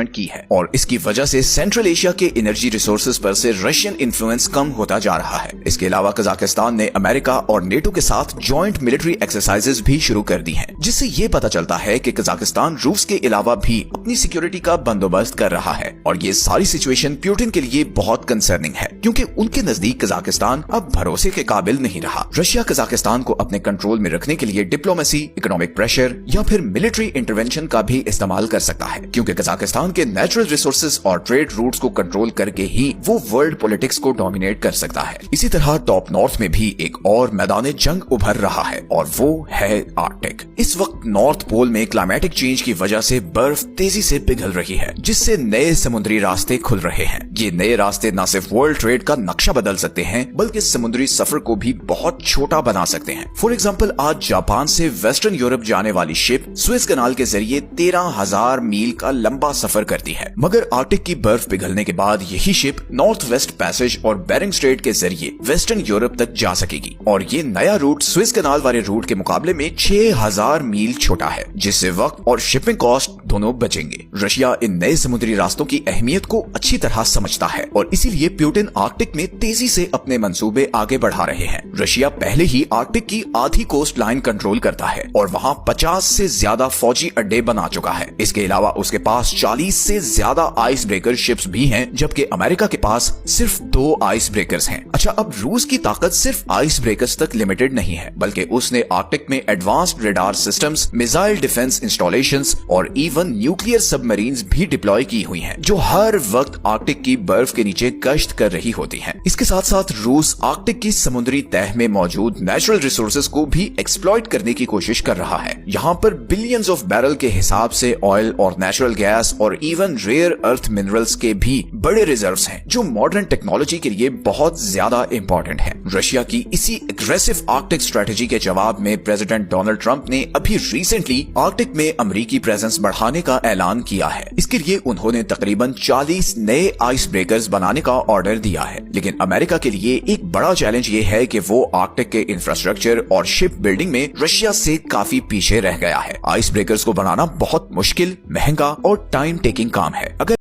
की है और इसकी वजह से सेंट्रल एशिया के एनर्जी रिसोर्सेज पर से रशियन इन्फ्लुएंस कम होता जा रहा है। इसके अलावा कजाकिस्तान ने अमेरिका और नेटो के साथ जॉइंट मिलिट्री एक्सरसाइजेज भी शुरू कर दी हैं, जिससे ये पता चलता है कि कजाकिस्तान रूस के अलावा भी अपनी सिक्योरिटी का बंदोबस्त कर रहा है। और ये सारी सिचुएशन पुतिन के लिए बहुत कंसर्निंग है, क्योंकि उनके नजदीक कजाकिस्तान अब भरोसे के काबिल नहीं रहा। रशिया कजाकिस्तान को अपने कंट्रोल में रखने के लिए डिप्लोमेसी, इकोनॉमिक प्रेशर या फिर मिलिट्री इंटरवेंशन का भी इस्तेमाल कर सकता है, क्योंकि कजाकिस्तान के नेचुरल रिसोर्सेज और ट्रेड रूट्स को कंट्रोल करके ही वो वर्ल्ड पॉलिटिक्स को डोमिनेट कर सकता है। इसी तरह टॉप नॉर्थ में भी एक और मैदान जंग उभर रहा है और वो है आर्कटिक। इस वक्त नॉर्थ पोल में क्लाइमेटिक चेंज की वजह से बर्फ तेजी से पिघल रही है, जिससे नए समुद्री रास्ते खुल रहे हैं। ये नए रास्ते न सिर्फ वर्ल्ड ट्रेड का नक्शा बदल सकते हैं, बल्कि समुद्री सफर को भी बहुत छोटा बना सकते हैं। फॉर एग्जाम्पल, आज जापान से वेस्टर्न यूरोप जाने वाली शिप स्विस कनाल के जरिए 13,000 मील का लंबा सफर करती है, मगर आर्कटिक की बर्फ पिघलने के बाद यही शिप नॉर्थ वेस्ट पैसेज और बेरिंग स्ट्रेट के जरिए वेस्टर्न यूरोप तक जा सकेगी। और ये नया रूट स्विस कनाल वाले रूट के मुकाबले में 6,000 मील छोटा है, जिससे वक्त और शिपिंग कॉस्ट दोनों बचेंगे। रशिया इन नए समुद्री रास्तों की अहमियत को अच्छी तरह समझता है और इसीलिए पुतिन आर्कटिक में तेजी से अपने मंसूबे आगे बढ़ा रहे हैं। रशिया पहले ही आर्कटिक की आधी कोस्ट लाइन कंट्रोल करता है और वहाँ 50 से ज्यादा फौजी अड्डे बना चुका है। इसके अलावा उसके पास 40 से ज्यादा आइस ब्रेकर शिप्स भी हैं, जबकि अमेरिका के पास सिर्फ 2 आइस ब्रेकर्स हैं। अच्छा, अब रूस की ताकत सिर्फ आइस ब्रेकर्स तक लिमिटेड नहीं है, बल्कि उसने आर्कटिक में advanced radar systems, missile defence installations और इवन न्यूक्लियर सबमरीन्स भी डिप्लॉय की हुई हैं, जो हर वक्त आर्कटिक की बर्फ के नीचे गश्त कर रही होती हैं। इसके साथ साथ रूस आर्कटिक की समुद्री तह में मौजूद नेचुरल रिसोर्सेज को भी एक्सप्लॉइट करने की कोशिश कर रहा है। यहाँ पर बिलियंस ऑफ बैरल के हिसाब से ऑयल और नेचुरल गैस और इवन रेयर अर्थ मिनरल्स के भी बड़े रिजर्व्स हैं, जो मॉडर्न टेक्नोलॉजी के लिए बहुत ज्यादा इंपॉर्टेंट है। रशिया की इसी एग्रेसिव आर्कटिक स्ट्रेटेजी के जवाब में प्रेसिडेंट डोनाल्ड ट्रंप ने अभी रिसेंटली आर्कटिक में अमेरिकी प्रेजेंस बढ़ाने का ऐलान किया है। इसके लिए उन्होंने तकरीबन 40 नए आइस ब्रेकर्स बनाने का ऑर्डर दिया है। लेकिन अमेरिका के लिए एक बड़ा चैलेंज ये है कि वो आर्कटिक के इंफ्रास्ट्रक्चर और शिप बिल्डिंग में रशिया से काफी पीछे रह गया है। आइस ब्रेकर्स को बनाना बहुत मुश्किल, महंगा और टाइम टेकिंग काम है। अगर